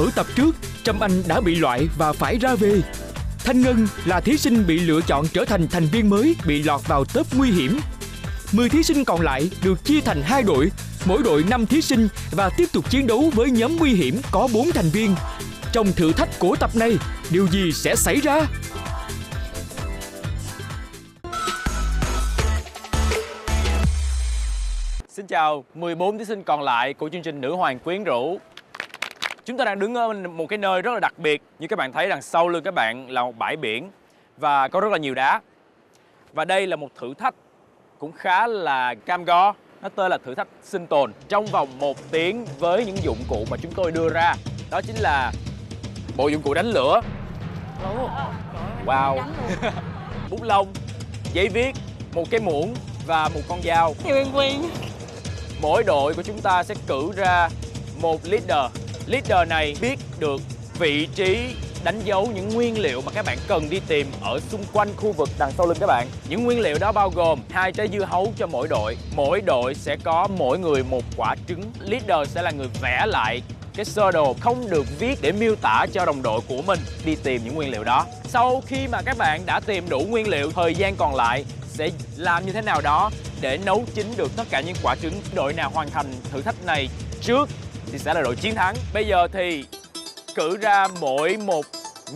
Ở tập trước, Trâm Anh đã bị loại và phải ra về. Thanh Ngân là thí sinh bị lựa chọn trở thành thành viên mới bị lọt vào top nguy hiểm. 10 thí sinh còn lại được chia thành 2 đội, mỗi đội 5 thí sinh và tiếp tục chiến đấu với nhóm nguy hiểm có 4 thành viên. Trong thử thách của tập này, điều gì sẽ xảy ra? Xin chào 14 thí sinh còn lại của chương trình Nữ Hoàng Quyến Rũ. Chúng ta đang đứng ở một cái nơi rất là đặc biệt. Như các bạn thấy đằng sau lưng các bạn là một bãi biển và có rất là nhiều đá. Và đây là một thử thách cũng khá là cam go. Nó tên là thử thách sinh tồn trong vòng 1 tiếng với những dụng cụ mà chúng tôi đưa ra. Đó chính là bộ dụng cụ đánh lửa. Wow. Bút lông, giấy viết, một cái muỗng và một con dao. Quen. Mỗi đội của chúng ta sẽ cử ra một leader. Leader này biết được vị trí đánh dấu những nguyên liệu mà các bạn cần đi tìm ở xung quanh khu vực đằng sau lưng các bạn. Những nguyên liệu đó bao gồm 2 trái dưa hấu cho mỗi đội. Mỗi đội sẽ có mỗi người một quả trứng. Leader sẽ là người vẽ lại cái sơ đồ không được viết để miêu tả cho đồng đội của mình đi tìm những nguyên liệu đó. Sau khi mà các bạn đã tìm đủ nguyên liệu, thời gian còn lại sẽ làm như thế nào đó để nấu chín được tất cả những quả trứng. Đội nào hoàn thành thử thách này trước thì sẽ là đội chiến thắng. Bây giờ thì cử ra mỗi một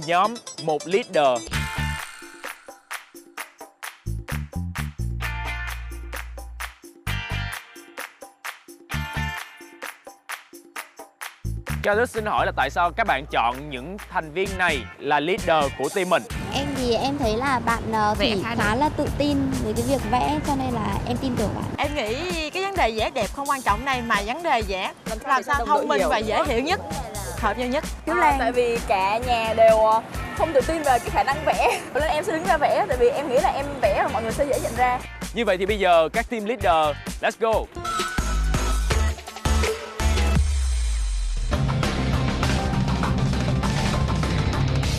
nhóm một leader. Cho tôi xin hỏi là tại sao các bạn chọn những thành viên này là leader của team mình? Em thì em thấy là bạn Thủy khá là tự tin với cái việc vẽ, cho nên là em tin tưởng bạn. Em nghĩ cái vấn đề vẽ đẹp không quan trọng này, mà vấn đề vẽ làm sao thông minh và dễ hiểu nhất, hợp nhau nhất. Tại vì cả nhà đều không tự tin về cái khả năng vẽ, nên em sẽ đứng ra vẽ, tại vì em nghĩ là em vẽ và mọi người sẽ dễ nhận ra. Như vậy thì bây giờ các team leader, let's go!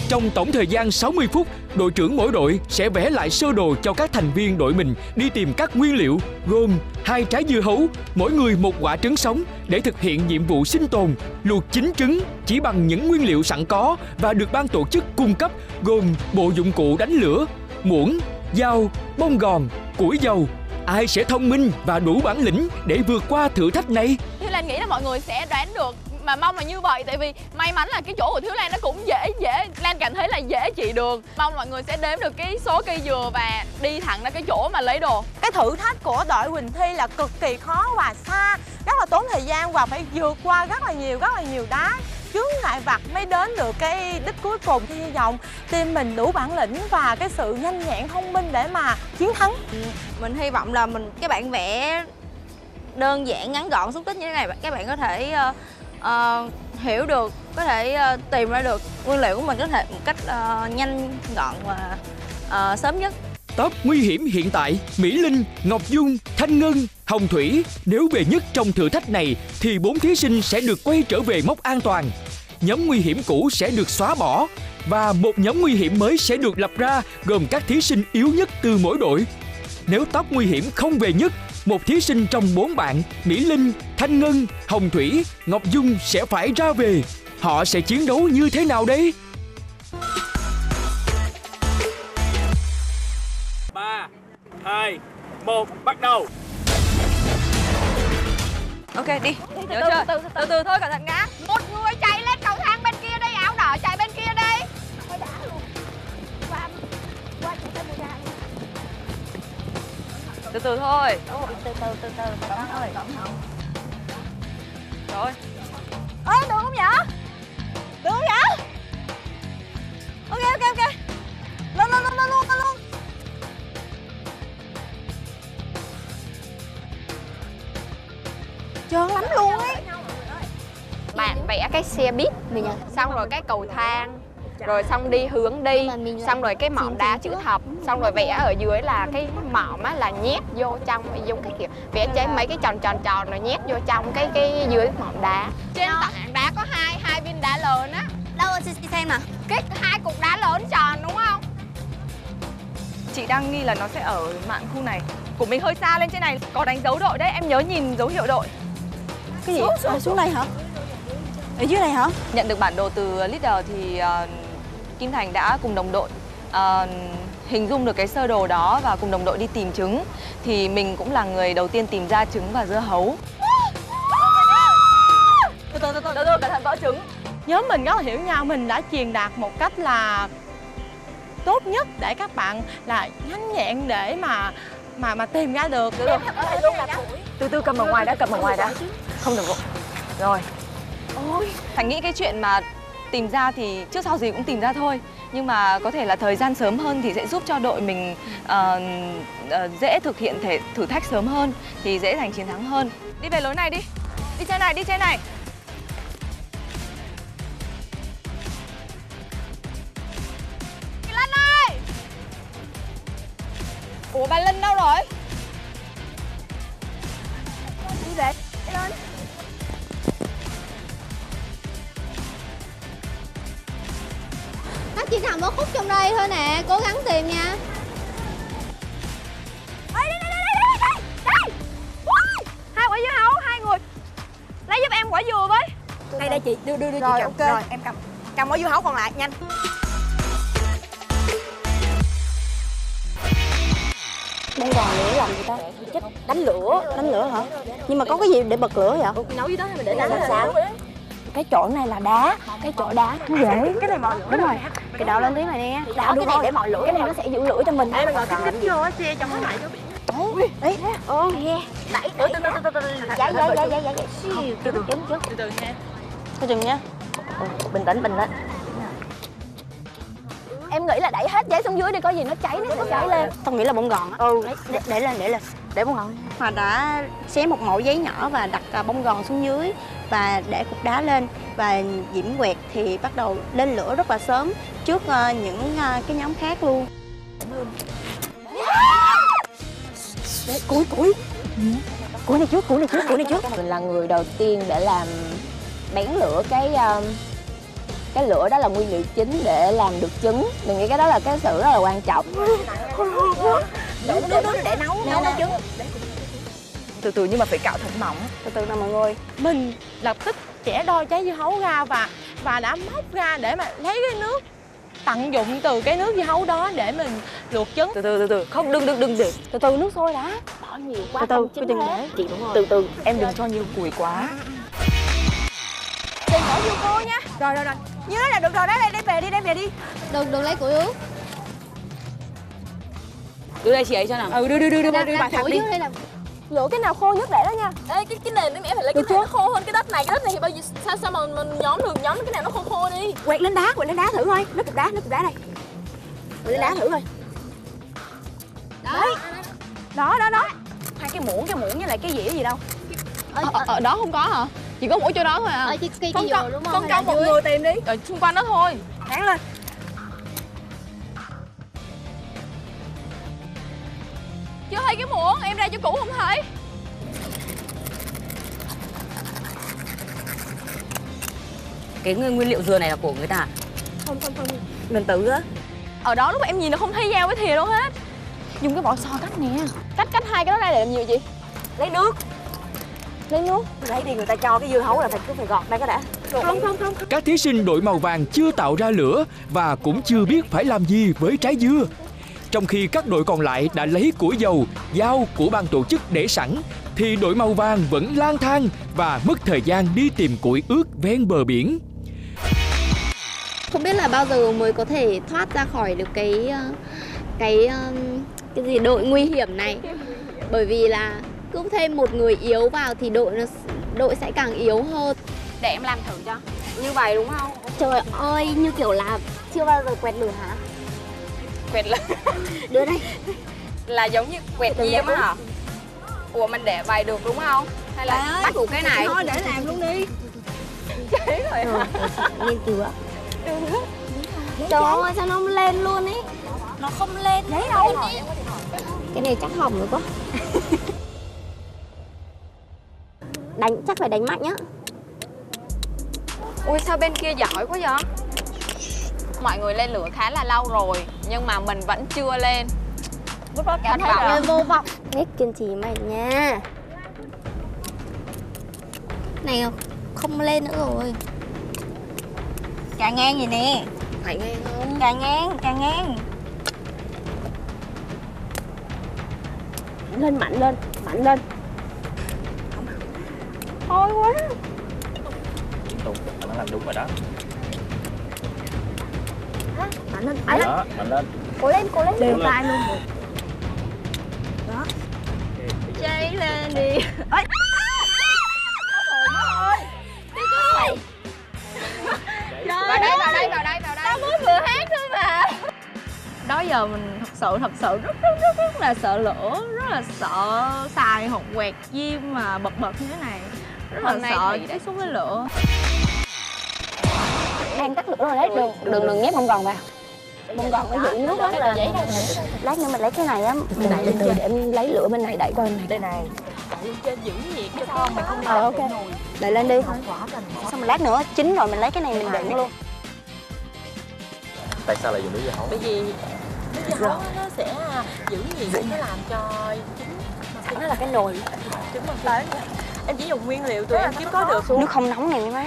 Trong tổng thời gian 60 phút, đội trưởng mỗi đội sẽ vẽ lại sơ đồ cho các thành viên đội mình đi tìm các nguyên liệu gồm 2 trái dưa hấu, mỗi người một quả trứng sống để thực hiện nhiệm vụ sinh tồn, luộc chín trứng chỉ bằng những nguyên liệu sẵn có và được ban tổ chức cung cấp gồm bộ dụng cụ đánh lửa, muỗng, dao, bông gòn, củi dầu. Ai sẽ thông minh và đủ bản lĩnh để vượt qua thử thách này? Thiếu Lan nghĩ là mọi người sẽ đoán được, mà mong là như vậy, tại vì may mắn là cái chỗ của Thiếu Lan nó cũng dễ Lan cảm thấy là dễ trị đường. Mong mọi người sẽ đếm được cái số cây dừa và đi thẳng ra cái chỗ mà lấy đồ. Cái thử thách của đội Quỳnh Thi là cực kỳ khó và xa, rất là tốn thời gian và phải vượt qua rất là nhiều đá chướng ngại vật mới đến được cái đích cuối cùng. Thì hy vọng team mình đủ bản lĩnh và cái sự nhanh nhẹn thông minh để mà chiến thắng. Mình hy vọng là các bạn vẽ đơn giản, ngắn gọn, xúc tích như thế này, các bạn có thể hiểu được, có thể tìm ra được nguyên liệu của mình có thể một cách nhanh gọn và sớm nhất. Top nguy hiểm hiện tại, Mỹ Linh, Ngọc Dung, Thanh Ngân, Hồng Thủy nếu về nhất trong thử thách này thì 4 thí sinh sẽ được quay trở về mốc an toàn. Nhóm nguy hiểm cũ sẽ được xóa bỏ và một nhóm nguy hiểm mới sẽ được lập ra gồm các thí sinh yếu nhất từ mỗi đội. Nếu top nguy hiểm không về nhất, một thí sinh trong 4 bạn, Mỹ Linh, Thanh Ngân, Hồng Thủy, Ngọc Dung sẽ phải ra về. Họ sẽ chiến đấu như thế nào đây? 3, 2, 1, bắt đầu! Ok, đi. Nhớ chưa? Từ từ thôi, cẩn thận ngã. Một người chạy lên cầu thang bên kia đi, áo đỏ chạy bên kia đi. Từ từ thôi. Từ từ thôi. Rồi. Ê, được không vậy? Được không vậy? Ok. Lên luôn. Trơn lắm luôn ấy. Bạn vẽ cái xe buýt, xong rồi cái cầu thang, rồi xong đi hướng đi, xong rồi cái mỏm đá chữ thập, xong rồi vẽ ở dưới là cái mỏm á là nhét vô trong, giống cái kiểu vẽ chế mấy cái tròn rồi nhét vô trong cái dưới mỏm đá. Trên tảng đá có hai viên đá lớn á. Đâu chị xem nào. Cái 2 cục đá lớn tròn đúng không? Chị đang nghi là nó sẽ ở mạn khu này. Của mình hơi xa lên trên này, có đánh dấu đội đấy, em nhớ nhìn dấu hiệu đội. Cái gì? Xuống này hả? Ở dưới này hả? Nhận được bản đồ từ leader thì Kim Thành đã cùng đồng đội hình dung được cái sơ đồ đó và cùng đồng đội đi tìm trứng. Thì mình cũng là người đầu tiên tìm ra trứng và dưa hấu. Từ từ, cẩn thận vỡ trứng. Nhóm mình rất là hiểu nhau, mình đã truyền đạt một cách là tốt nhất để các bạn là nhanh nhẹn để mà tìm ra được. Từ từ cầm ở ngoài đã, Không được vội. Rồi. Ôi, Thành nghĩ cái chuyện mà tìm ra thì trước sau gì cũng tìm ra thôi. Nhưng mà có thể là thời gian sớm hơn thì sẽ giúp cho đội mình dễ thực hiện thử thách sớm hơn, thì dễ giành chiến thắng hơn. Đi về lối này đi. Đi trên này, đi trên này. Chị Linh ơi! Ủa bà Linh đâu rồi? Đi về lên. Nó chỉ nằm ở khúc trong đây thôi nè, cố gắng tìm nha. Đây. Hai quả dưa hấu, hai người. Lấy giúp em quả dừa với. Đây chị, đưa chị cầm. Okay. Rồi em cầm quả dưa hấu còn lại, nhanh. Bông gòn lửa làm gì ta? Chết, đánh lửa hả? Nhưng mà có cái gì để bật lửa vậy? Nấu dưới đó hay mình để đá là sao? Cái chỗ này là đá, cái chỗ đá nó dễ. Cái này mò lửa. Đúng rồi. Cái đạo lên tiếng này nè. Đạo cái này để mọi lửa. Cái này nó sẽ giữ lửa cho mình. Đây mà ngồi kích vô á, xe trong cái này vô biển. Đấy. Nghe. Đẩy. Từ dạ. Từ từ nha. Thôi chừng nha. Bình tĩnh. Em nghĩ là đẩy hết giấy xuống dưới đi, có gì nó cháy nó sẽ cháy lên. Tao nghĩ là bông gòn á. Để lên. Để bông gòn. Hòa đã xé một mẩu giấy nhỏ và đặt bông gòn xuống dưới và để cục đá lên, và Diễm quẹt thì bắt đầu lên lửa rất là sớm trước những cái nhóm khác luôn. Củi này trước. Mình là người đầu tiên để làm bén lửa cái lửa đó là nguyên liệu chính để làm được trứng. Mình nghĩ cái đó là cái sự rất là quan trọng. Để nấu trứng. Từ từ nhưng mà phải cạo thật mỏng. Từ nào mọi người. Mình lập tức chẻ đôi trái dưa hấu ra và đã móc ra để mà lấy cái nước, tận dụng từ cái nước dưa hấu đó để mình luộc trứng. Từ không, đừng để. Từ nước sôi đã. Bỏ nhiều quá Từ không đừng hết. để. Chị đúng rồi. Từ Em đừng cho nhiều củi quá. Đừng bỏ vô cô nha. Rồi. Như thế là được rồi, đem về đi. Đừng lấy củi ướt. Đưa đây chị ấy cho nào. Đưa bà thật đi. lựa cái nào khô nhất để đó nha. Ê, cái nền em phải lấy cái này nó khô hơn cái đất này thì bao giờ sao mà mình nhóm cái nào nó khô đi. Quẹt lên đá thử thôi. Nó cục đá đây. Quẹt lên đá thử thôi. Đó. Hai cái muỗng với lại cái dĩa gì đâu. Ở đó không có hả? Chỉ có mỗi chỗ đó thôi à? Ở cái dừa đúng không? Phân công một người tìm đi. Ở xung quanh đó thôi. Ráng lên. Chưa thấy cái muỗng, em ra chỗ cũ không thấy. Cái nguyên liệu dừa này là của người ta. Không. Mình tự á. Ở đó lúc em nhìn nó không thấy dao với thìa đâu hết. Dùng cái vỏ sò cắt nè. Cắt hai cái đó ra để làm gì chị? Lấy nước. Lấy đi, người ta cho cái dưa hấu là phải gọt đây cái đã. Không. Các thí sinh đội màu vàng chưa tạo ra lửa và cũng chưa biết phải làm gì với trái dưa. Trong khi các đội còn lại đã lấy củi dầu, dao của ban tổ chức để sẵn, thì đội màu vàng vẫn lang thang và mất thời gian đi tìm củi ướt ven bờ biển. Không biết là bao giờ mới có thể thoát ra khỏi được cái gì đội nguy hiểm này. Bởi vì là cứ thêm một người yếu vào thì đội sẽ càng yếu hơn. Để em làm thử cho. Như vậy đúng không? Trời ơi, như kiểu là chưa bao giờ quẹt lửa hả? Quẹt lửa. Đưa đây. Là giống như quẹt diêm á hả? Ủa mình để vậy được đúng không? Hay là bắt buộc cái này? Thôi để làm luôn đi. Cháy rồi hả? Lên lửa. Trời ơi, sao nó không lên luôn ấy? Nó không lên đấy đâu. Cái này chắc hỏng rồi quá. Chắc phải đánh mạnh nhá. Ui sao bên kia giỏi quá vậy? Mọi người lên lửa khá là lâu rồi nhưng mà mình vẫn chưa lên. Lúc đó cảm thấy là vô vọng. Hết kiên trì mày nha. Này không lên nữa rồi. Cà ngang vậy nè. Phải ngang không? Cà ngang, cà ngang. Mạnh lên. Thôi quá. Tùng, bạn làm đúng rồi đó. Mạnh lên. Đó, mạnh lên. Cố lên. Đều tay luôn. Đó. Cháy lên đi. Ôi. Vào đây. Tao mới vừa hát thôi mà. Đó giờ mình thật sự rất là sợ lửa, rất là sợ xài hột quẹt diêm mà bật như thế này. Rất là sợ tiếp xúc với lửa. Đang tắt lửa rồi đấy, đừng nhét bông gòn vào. Bông gòn nó giữ nước lắm là lát nữa mình lấy cái này á, mình đẩy lên trên để em lấy lửa bên này đẩy qua bên này. Đây này, đẩy lên trên giữ nhiệt cho con, mày không Ok. Đẩy lên đi. Xong rồi lát nữa chín rồi mình lấy cái này mình đựng luôn. Tại sao lại dùng nước dưa hấu? Bởi vì nước dưa hấu nó sẽ giữ nhiệt, nó làm cho trứng, nó là cái nồi trứng bông tán. Em chỉ dùng nguyên liệu tụi em kiếm có được. Nước không nóng này má.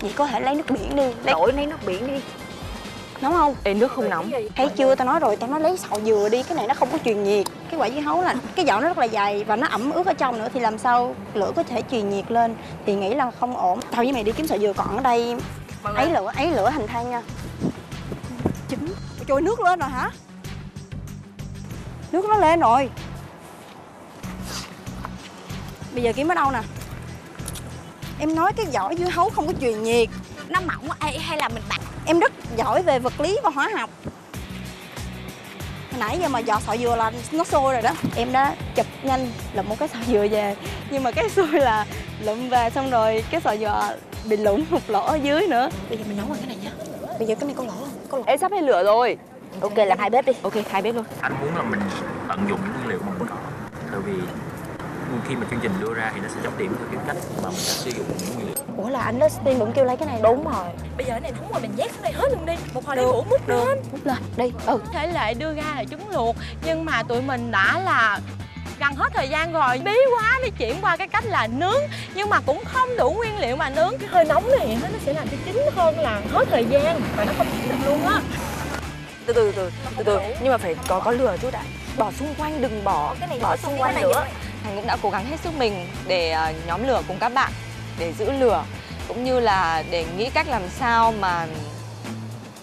Vậy có thể lấy nước biển đi. Đổi lấy nước biển đi. Nóng không? Ê, nước không nóng. Thấy chưa, tao nói rồi, tao nói lấy sọ dừa đi, cái này nó không có truyền nhiệt. Cái quả dưa hấu là cái vỏ nó rất là dày và nó ẩm ướt ở trong nữa thì làm sao lửa có thể truyền nhiệt lên, thì nghĩ là không ổn. Tao với mày đi kiếm sọ dừa, còn ở đây ấy lửa thành than nha. Trứng. Trời, nước lên rồi hả? Nước nó lên rồi. Bây giờ kiếm ở đâu nè? Em nói cái vỏ dưa hấu không có truyền nhiệt. Nó mỏng hay là mình đặt. Em rất giỏi về vật lý và hóa học. Hồi nãy giờ mà giọt sọ dừa là nó sôi rồi đó. Em đã chụp nhanh lụm một cái sọ dừa về. Nhưng mà cái xui là lụm về xong rồi cái sọ dừa bị lủng một lỗ ở dưới nữa. Bây giờ mình nấu bằng cái này nha. Bây giờ cái này có lỗ không? Có lỗ. Ê, sắp hết lửa rồi. Ok, làm 2 bếp đi. Ok, 2 bếp luôn. Anh muốn là mình tận dụng những nguyên liệu mà mình có. Tại vì khi mà chương trình đưa ra thì nó sẽ chấm điểm theo cái cách mà mình đã sử dụng những nguyên liệu. Ủa là anh Dustin cũng kêu lấy cái này. Đúng rồi. Bây giờ cái này nóng rồi, mình nhét cái này hết luôn đi. Một hồi đi ngủ múc lên. Múc lên, đi. Thể lệ đưa ra là trứng luộc, nhưng mà tụi mình đã là gần hết thời gian rồi, bí quá mới chuyển qua cái cách là nướng, nhưng mà cũng không đủ nguyên liệu mà nướng. Cái hơi nóng này nó sẽ làm cho chín hơn là hết thời gian và nó không chín được luôn á. Từ từ, nhưng mà phải có lửa chút đã. Bỏ xung quanh, đừng bỏ cái này, bỏ xung quanh nữa. Thành cũng đã cố gắng hết sức mình để nhóm lửa cùng các bạn để giữ lửa, cũng như là để nghĩ cách làm sao mà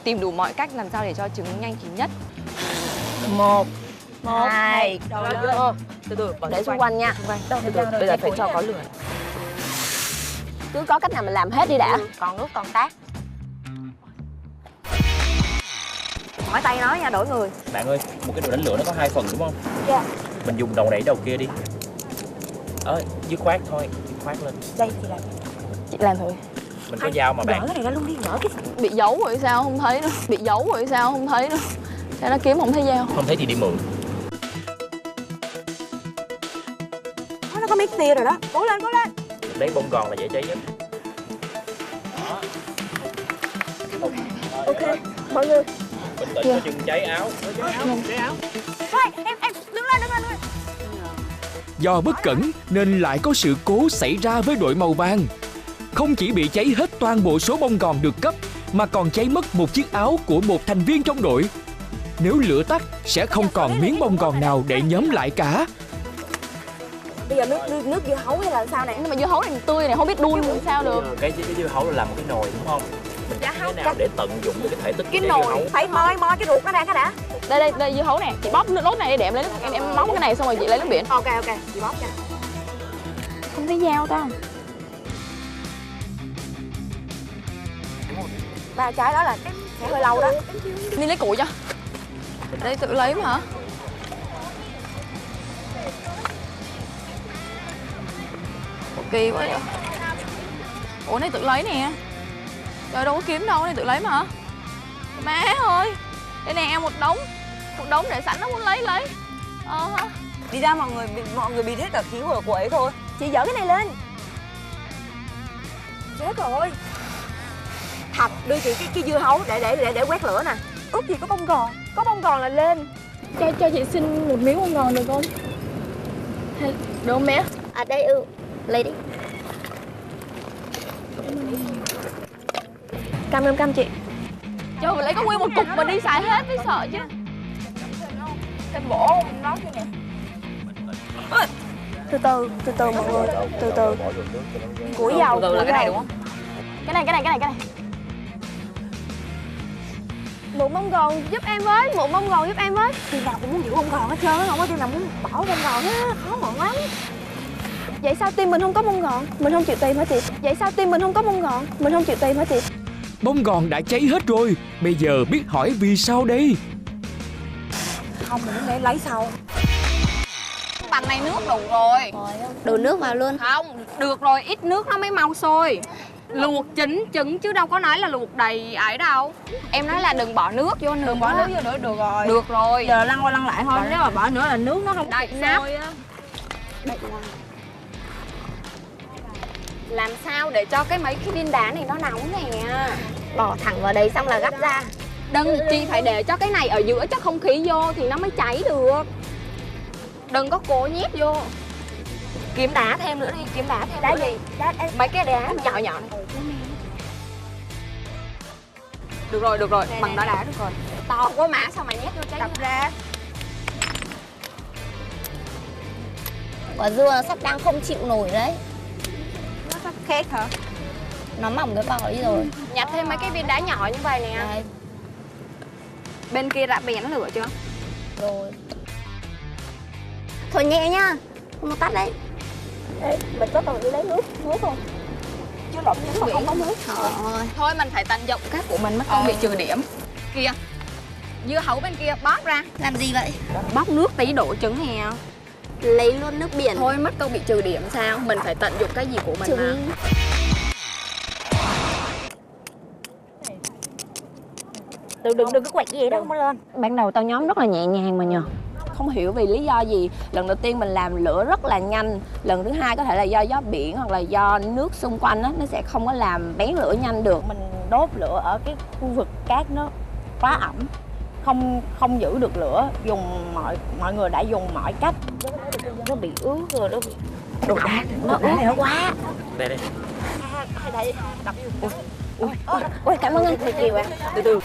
tìm đủ mọi cách làm sao để cho trứng nhanh chín nhất. 1, 2, từ để xung quanh nha. Bây giờ phải cho có lửa. Cứ có cách nào mình làm hết đi đã. Còn nước còn tát. Mỏi tay nói nha, đổi người. Bạn ơi, một cái nồi đánh lửa nó có 2 phần đúng không? Dạ. Mình dùng đầu này đầu kia đi. Dứt khoát thôi, dứt khoát lên. Đây chị làm. Chị làm thử. Mình có dao mà bạn. Gỡ cái này ra luôn đi, gỡ cái. Bị giấu rồi sao không thấy nữa. Sao nó kiếm không thấy dao. Không thấy thì đi mượn. Nó có mấy tia rồi đó. Cố lên. Lấy bông gòn là dễ cháy nhất. Ok, mọi người. Bình tĩnh, có chừng cháy áo. Thôi, em đứng lên. Do bất cẩn nên lại có sự cố xảy ra với đội màu vàng. Không chỉ bị cháy hết toàn bộ số bông gòn được cấp, mà còn cháy mất một chiếc áo của một thành viên trong đội. Nếu lửa tắt, sẽ không còn miếng bông gòn nào để nhóm lại cả. Bây giờ nước dưa hấu hay là sao này? Nhưng mà dưa hấu này tươi này không biết đun làm sao được. Cái dưa hấu là làm một cái nồi đúng không? Mình làm thế nào để tận dụng được cái thể tích Cái của nồi dưa hấu? phải moi cái ruột nó ra cái đã. Đây dưa hấu nè, chị bóp nước lốt này để em lấy em móc cái này xong rồi chị lấy nước biển. Ok, chị bóp cho. Không thấy dao ta. 3 trái đó là sẽ hơi lâu đó. Đi lấy củi cho. Đây tự lấy mà hả? Kỳ quá vậy. Ủa này tự lấy nè. Trời đâu có kiếm đâu, này tự lấy mà hả? Má ơi. Đây nè em một đống để sẵn nó muốn lấy. Hả? Đi ra mọi người bị hết cả khiếu ở của ấy thôi. Chị dỡ cái này lên. Chết rồi. Thật, đưa chị cái dưa hấu để quét lửa nè. Ước gì có bông gòn là lên. Cho chị xin một miếng bông gòn được không? Hay, được không bé? Đây lấy đi. 5 cam chị. Trời ơi, lấy có nguyên một cục mà đi xài hết mới sợ chứ. Em bổ nó chứ nè. Từ từ mọi người, từ từ. Củi dầu, là cái này đúng không? Cái này. Mụn bông gòn giúp em với, mụn bông gòn giúp em với. Team nào cũng muốn giữ bông gòn hết trơn á, không có team nào muốn bỏ bông gòn á, khó mọn lắm. Vậy sao team mình không có bông gòn? Mình không chịu tìm hả chị? Vậy sao team mình không có bông gòn? Mình không chịu tìm hả chị? Bông gòn đã cháy hết rồi, bây giờ biết hỏi vì sao đây? Không, mình để lấy sau. Bàn này nước đủ rồi. Đổ nước vào luôn. Không, được rồi, ít nước nó mới mau sôi. Luộc chín trứng chứ đâu có nói là luộc đầy ấy đâu. Em nói là đừng bỏ nước vô nữa. Đừng bỏ nước vô nữa, được rồi. Được rồi. Giờ lăn qua lăn lại thôi, nếu mà bỏ nữa là nước nó không Đây, sôi á. Làm sao để cho mấy cái viên đá này nó nóng nè. Bỏ thẳng vào đấy xong là gắp ra. Đừng, chị phải để cho cái này ở giữa cho không khí vô thì nó mới cháy được. Đừng có cố nhét vô. Kiếm đá thêm nữa đi, kiếm đá thêm. Đá nữa. gì? Đá Mấy cái đá nhỏ nhỏ. Được rồi, bằng đá được rồi. To quá mà sao mà nhét vô cháy. đập ra. Quả dưa sắp đang không chịu nổi đấy. Nó sắp khét hả? Nó mỏng cái vỏ đi rồi. Nhặt thêm mấy cái viên đá nhỏ như vậy nè. Đây. Bên kia đã bén lửa chưa? Rồi. Thôi nhẹ nhá, không có tắt đấy. Ê, mình có cần đi lấy nước không? Chứ lộn nếu mà không có nước. Thôi mình phải tận dụng cách của mình mất không bị trừ điểm. Kìa, dưa hấu bên kia bóp ra. Làm gì vậy? Bóp nước tí đổ trứng hè. Lấy luôn nước biển. Thôi mất câu bị trừ điểm sao? Mình phải tận dụng cái gì của mình mà. Đừng có quẹt gì đâu, không có lên. Ban đầu tao nhóm rất là nhẹ nhàng mà nhờ. Không hiểu vì lý do gì. Lần đầu tiên mình làm lửa rất là nhanh. Lần thứ hai có thể là do gió biển hoặc là do nước xung quanh á, nó sẽ không có làm bén lửa nhanh được. Mình đốt lửa ở cái khu vực cát nó quá ẩm, không giữ được lửa, dùng mọi người đã dùng mọi cách. Nó bị ướt rồi, nó bị đồ đá, nó ướt này nó quá. Đây. Ôi cảm ơn anh Thầy Kiều ạ. Từ từ.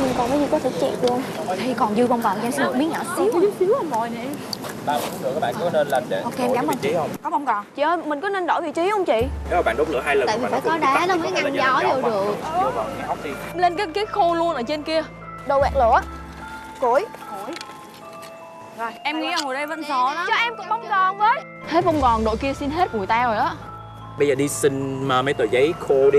Mình còn cái gì có thể chẹt được không? Thì còn dư bông gòn cho xin một miếng nhỏ xíu. Xíu không mồi nè. 3 phút nữa các bạn có nên là để Ok, em cảm ơn chị. Có bông gòn. Chị ơi, mình có nên đổi vị trí không chị? nếu mà bạn đốt lửa 2 lần Tại vì phải có đá nó mới ngăn gió vô được. Vô vào cái ốc đi. Lên cái khô luôn ở trên kia. Đồ quẹt lửa. Củi. Rồi, em nghĩ là ngồi đây vẫn gió lắm. Cho em cũng bông gòn với. Hết bông gòn, đội kia xin hết củi tao rồi đó. Bây giờ đi xin mấy tờ giấy khô đi.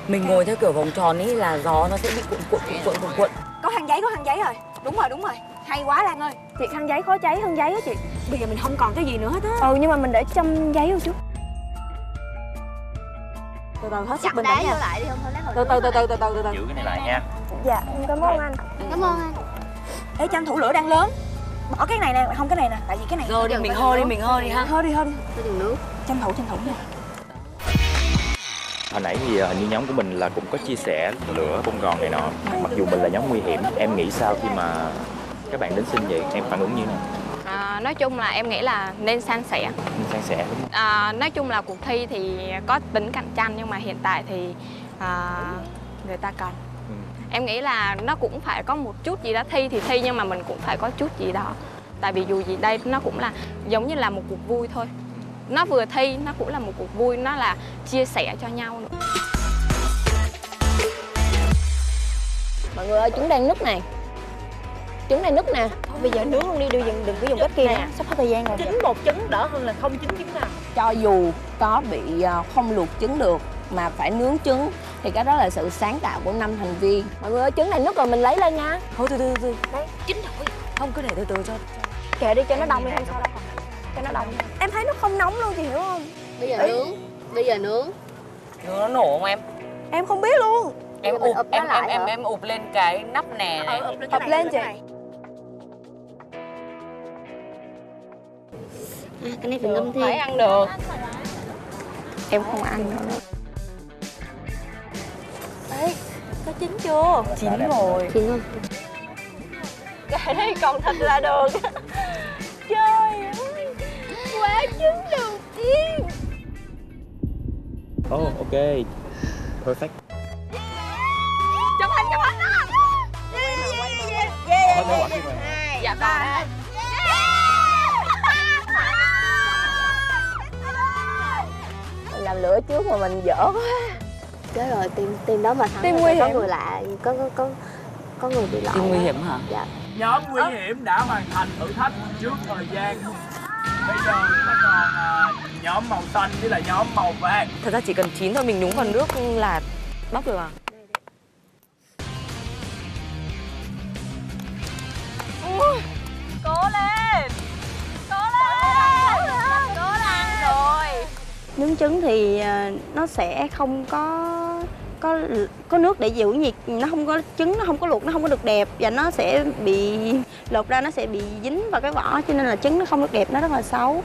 Mình ngồi theo kiểu vòng tròn ý là gió nó sẽ bị cuộn. Có khăn giấy rồi. Đúng rồi. Hay quá Lan ơi. Chị khăn giấy khó cháy hơn giấy á chị. Bây giờ mình không còn cái gì nữa hết á. Nhưng mà mình để trong giấy một chút. Từ từ hết sức bình tĩnh nha. Lại đi không thôi Từ từ. Giữ cái này lại nha. Dạ, cảm ơn anh. Cảm ơn anh. Ê, tranh thủ lửa đang lớn. Bỏ cái này nè, không cái này nè, tại vì cái này. Rồi đi, mình hơ đi ha. Hơ đi. Tôi dùng nước. Tranh thủ nha. Hồi nãy thì hình như nhóm của mình là cũng có chia sẻ lửa bông gòn này nọ. Mặc dù mình là nhóm nguy hiểm, em nghĩ sao khi mà các bạn đến xin vậy? Em phản ứng như thế nào? Nói chung là em nghĩ là nên san sẻ. Nên san sẻ đúng không? Nói chung là cuộc thi thì có tính cạnh tranh nhưng mà hiện tại thì người ta cần. Em nghĩ là nó cũng phải có một chút gì đó, thi thì thi nhưng mà mình cũng phải có chút gì đó. Tại vì dù gì đây nó cũng là giống như là một cuộc vui thôi. Nó vừa thi, nó cũng là một cuộc vui, nó là chia sẻ cho nhau nữa. Mọi người ơi, trứng đang nứt này. Trứng đang nứt nè. Bây giờ nướng luôn đi, đừng có dùng cách kia nữa. Sắp hết thời gian rồi. Chín một trứng đỡ hơn là không chín trứng nào. Cho dù có bị không luộc trứng được mà phải nướng trứng thì cái đó là sự sáng tạo của 5 thành viên. Mọi người ơi, trứng này nứt rồi mình lấy lên nha. Thôi từ. Đấy, chín rồi. Không, cứ để từ cho. Kệ đi cho nó đông đi, không sao đâu. Cho nó đông. Em thấy nó không nóng luôn, chị hiểu không? Bây giờ nướng. Nó nổ không em? Em không biết luôn. Em ụp lên cái nắp nè này. Ụp lên chị. Cái này phải ngâm thêm. Phải ăn được. Em không ăn nữa. Ê, có chín chưa? Chín rồi. Chín không? Cái đây còn thịt là được. Trời ơi, quả trứng đầu tiên. Oh, ok. Perfect. thấy quả kim rồi. Dạ con. Mình làm lửa trước mà mình dở quá. Chết rồi, team đó mà thắng Team là nguy có hiểm. người lạ, có người bị loại. Team nguy hiểm hả? Dạ. Nhóm nguy hiểm đã hoàn thành thử thách trước thời gian. Bây giờ chúng ta còn nhóm màu xanh với là nhóm màu vàng. Thật ra chỉ cần chín thôi, mình nhúng vào nước là bóc được à? Cố lên. Cố lên. Cố lên rồi. Nướng trứng thì nó sẽ không có nước để giữ nhiệt, nó không có trứng, nó không có luộc, nó không có được đẹp và nó sẽ bị lột ra, nó sẽ bị dính vào cái vỏ, cho nên là trứng nó không được đẹp, nó rất là xấu.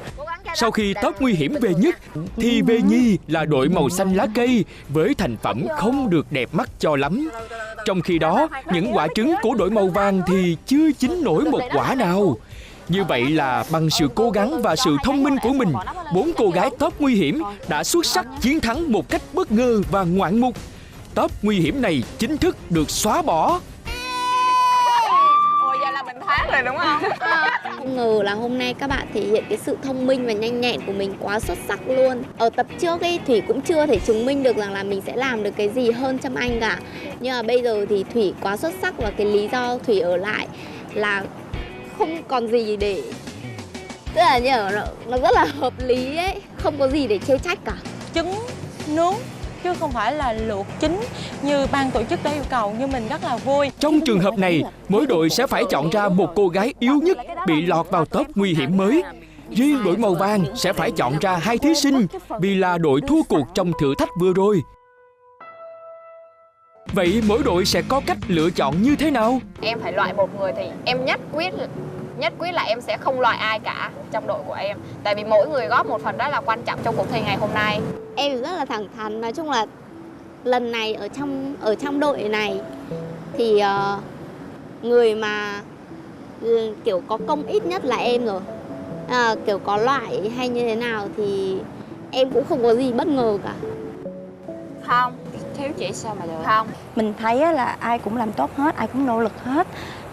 Sau khi top nguy hiểm về nhất thì về nhì là đội màu xanh lá cây với thành phẩm không được đẹp mắt cho lắm. Trong khi đó, những quả trứng của đội màu vàng thì chưa chín nổi một quả nào. Như vậy là bằng sự cố gắng và sự thông minh của mình, 4 cô gái top nguy hiểm đã xuất sắc chiến thắng một cách bất ngờ và ngoạn mục. Top nguy hiểm này chính thức được xóa bỏ. Ôi giờ là mình thoát rồi đúng không? Không ngờ là hôm nay các bạn thể hiện cái sự thông minh và nhanh nhẹn của mình quá xuất sắc luôn. Ở tập trước ấy, Thủy cũng chưa thể chứng minh được rằng là mình sẽ làm được cái gì hơn Trâm Anh cả. Nhưng mà bây giờ thì Thủy quá xuất sắc và cái lý do Thủy ở lại là không còn gì để... Tức là như nó rất là hợp lý ấy, không có gì để chê trách cả. Trứng nướng chứ không phải là luộc chín như ban tổ chức đã yêu cầu, nhưng mình rất là vui. Trong trường hợp này, mỗi đội sẽ phải chọn ra một cô gái yếu nhất bị lọt vào top nguy hiểm mới. Riêng đội màu vàng sẽ phải chọn ra 2 thí sinh vì là đội thua cuộc trong thử thách vừa rồi. Vậy mỗi đội sẽ có cách lựa chọn như thế nào? Em phải loại một người thì em nhất quyết là em sẽ không loại ai cả trong đội của em. Tại vì mỗi người góp một phần rất là quan trọng trong cuộc thi ngày hôm nay. Em rất là thẳng thắn, nói chung là lần này ở trong đội này thì người mà kiểu có công ít nhất là em rồi. Kiểu có loại hay như thế nào thì em cũng không có gì bất ngờ cả. Không, Thiếu chị sao mà được? không. Mình thấy là ai cũng làm tốt hết, ai cũng nỗ lực hết.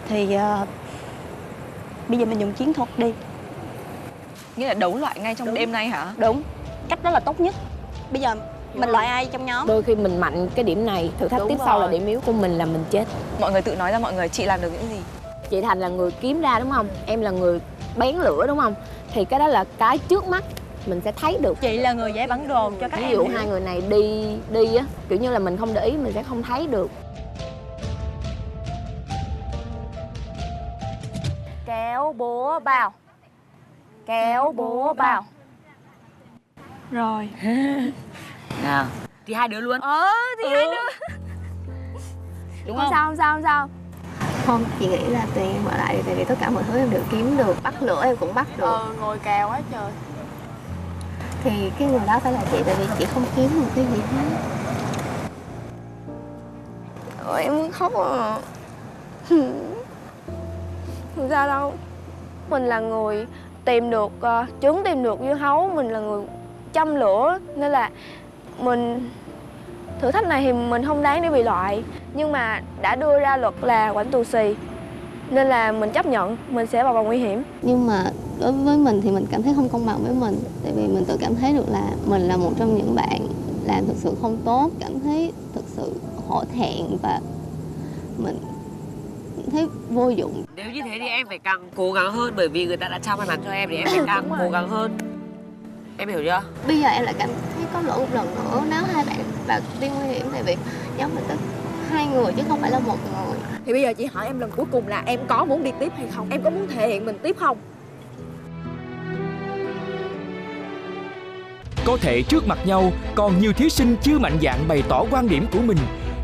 Thì bây giờ mình dùng chiến thuật đi. Nghĩa là đấu loại ngay trong đêm nay hả? Đúng, cách đó là tốt nhất. Bây giờ mình loại ai trong nhóm? Đôi khi mình mạnh cái điểm này, thử thách Đúng tiếp sau là rồi. điểm yếu của mình là mình chết. Mọi người tự nói ra mọi người, chị làm được những gì? Chị Thành là người kiếm ra đúng không? Em là người bén lửa đúng không? Thì cái đó là cái trước mắt mình sẽ thấy được. Chị là người giải bản đồ cho các Ví em dụ hiểu. hai người này đi á, kiểu như là mình không để ý mình sẽ không thấy được. Kéo búa vào. Kéo búa vào. Rồi. Nào, thì 2 đứa luôn. Thì hai đứa. Đúng Không không? sao, không sao. Không, chị nghĩ là tùy em ở lại tại vì tất cả mọi thứ em đều kiếm được, bắt lửa em cũng bắt được. Ngồi cào quá trời. Thì cái người đó phải là chị tại vì chị không kiếm một cái gì hết. Ôi, em muốn khóc à. Không sao đâu. Mình là người tìm được trứng, tìm được dưa hấu, mình là người châm lửa nên là mình thử thách này thì mình không đáng để bị loại, nhưng mà đã đưa ra luật là quản tù xì nên là mình chấp nhận mình sẽ vào vòng nguy hiểm. Nhưng mà đối với mình thì mình cảm thấy không công bằng với mình. Tại vì mình tự cảm thấy được là mình là một trong những bạn làm thực sự không tốt, cảm thấy thực sự hổ thẹn và mình thấy vô dụng. Nếu như thế thì em phải càng cố gắng hơn, bởi vì người ta đã trao may mắn cho em thì em phải càng cố gắng hơn. Em hiểu chưa? Bây giờ em lại cảm thấy có lỗi một lần nữa nếu hai bạn vào team nguy hiểm, tại vì nhóm mình tới 2 người chứ không phải là 1 người. Thì bây giờ chị hỏi em lần cuối cùng là em có muốn đi tiếp hay không? Em có muốn thể hiện mình tiếp không? Có thể trước mặt nhau còn nhiều thí sinh chưa mạnh dạn bày tỏ quan điểm của mình.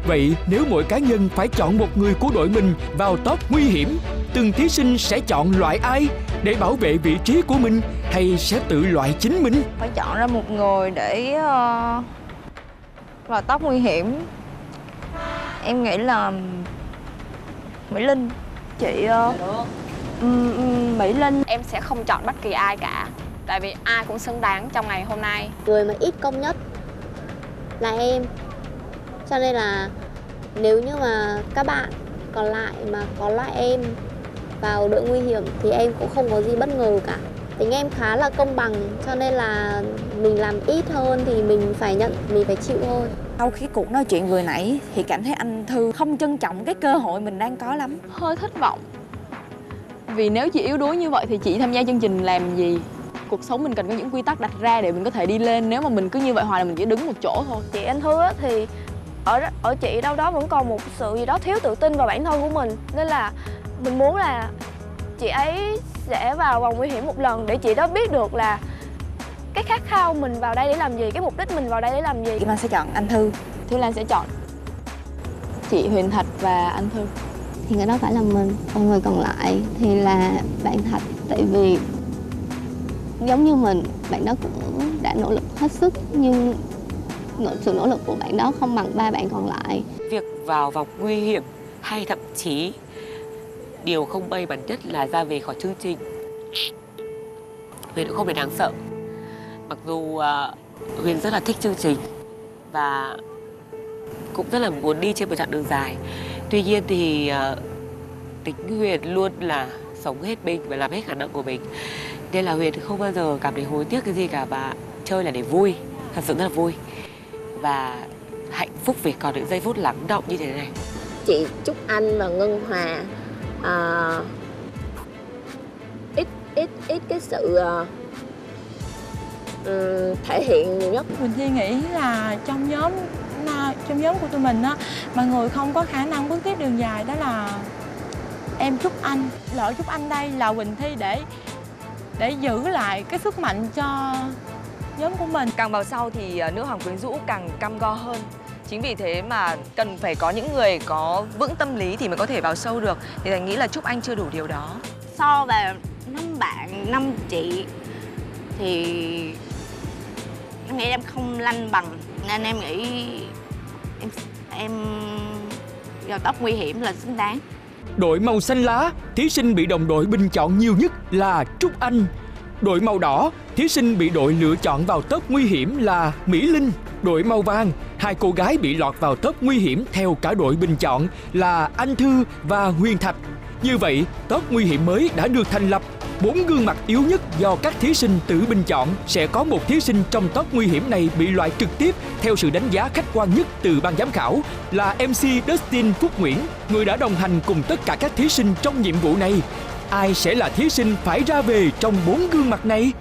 Vậy nếu mỗi cá nhân phải chọn một người của đội mình vào top nguy hiểm, từng thí sinh sẽ chọn loại ai để bảo vệ vị trí của mình hay sẽ tự loại chính mình? Phải chọn ra một người để vào top nguy hiểm. Em nghĩ là Mỹ Linh. Chị Mỹ Linh. Em sẽ không chọn bất kỳ ai cả. Tại vì ai cũng xứng đáng trong ngày hôm nay. Người mà ít công nhất là em. Cho nên là nếu như mà các bạn còn lại mà có loại em vào đội nguy hiểm thì em cũng không có gì bất ngờ cả. Tính em khá là công bằng, cho nên là mình làm ít hơn thì mình phải nhận, mình phải chịu thôi. Sau khi cuộc nói chuyện vừa nãy thì cảm thấy anh Thư không trân trọng cái cơ hội mình đang có lắm. Hơi thất vọng. Vì nếu chị yếu đuối như vậy thì chị tham gia chương trình làm gì? Cuộc sống mình cần có những quy tắc đặt ra để mình có thể đi lên. Nếu mà mình cứ như vậy hoài là mình chỉ đứng một chỗ thôi. Chị Anh Thư á, thì ở chị đâu đó vẫn còn một sự gì đó thiếu tự tin vào bản thân của mình. Nên là mình muốn là chị ấy sẽ vào vòng nguy hiểm một lần để chị đó biết được là cái khát khao mình vào đây để làm gì, cái mục đích mình vào đây để làm gì. Kim Anh sẽ chọn anh Thư. Thư Lan sẽ chọn chị Huyền Thạch và anh Thư. Thì người đó phải là mình, còn người còn lại thì là bạn Thạch. Tại vì giống như mình, bạn đó cũng đã nỗ lực hết sức, nhưng sự nỗ lực của bạn đó không bằng ba bạn còn lại. Việc vào vòng nguy hiểm hay thậm chí điều không may mắn nhất là ra về khỏi chương trình, Huyền cũng không hề đáng sợ. Mặc dù Huyền rất là thích chương trình và cũng rất là muốn đi trên một chặng đường dài. Tuy nhiên thì tính Huyền luôn là sống hết mình và làm hết khả năng của mình. Nên là Huyền không bao giờ cảm thấy hối tiếc cái gì cả, và chơi là để vui, thật sự rất là vui. Và hạnh phúc vì còn những giây phút lắng động như thế này. Chị Trúc Anh và Ngân Hòa ít cái sự thể hiện nhiều nhất. Mình Thi nghĩ là trong nhóm của tụi mình á, mà người không có khả năng bước tiếp đường dài đó là em Trúc Anh. Lỡ Trúc Anh đây là Quỳnh Thi để giữ lại cái sức mạnh cho nhóm của mình. Càng vào sau thì nữ hoàng quyến rũ càng cam go hơn. Chính vì thế mà cần phải có những người có vững tâm lý thì mới có thể vào sâu được. Thì Thành nghĩ là Trúc Anh chưa đủ điều đó. So về 5 bạn, 5 chị thì em nghĩ em không lanh bằng, nên em nghĩ em vào top nguy hiểm là xứng đáng. Đội màu xanh lá, thí sinh bị đồng đội bình chọn nhiều nhất là Trúc Anh. Đội màu đỏ, thí sinh bị đội lựa chọn vào top nguy hiểm là Mỹ Linh. Đội màu vàng, hai cô gái bị lọt vào top nguy hiểm theo cả đội bình chọn là Anh Thư và Huyền Thạch. Như vậy, top nguy hiểm mới đã được thành lập. 4 gương mặt yếu nhất do các thí sinh tự bình chọn. Sẽ có một thí sinh trong top nguy hiểm này bị loại trực tiếp theo sự đánh giá khách quan nhất từ ban giám khảo là MC Dustin Phúc Nguyễn, người đã đồng hành cùng tất cả các thí sinh trong nhiệm vụ này. Ai sẽ là thí sinh phải ra về trong 4 gương mặt này?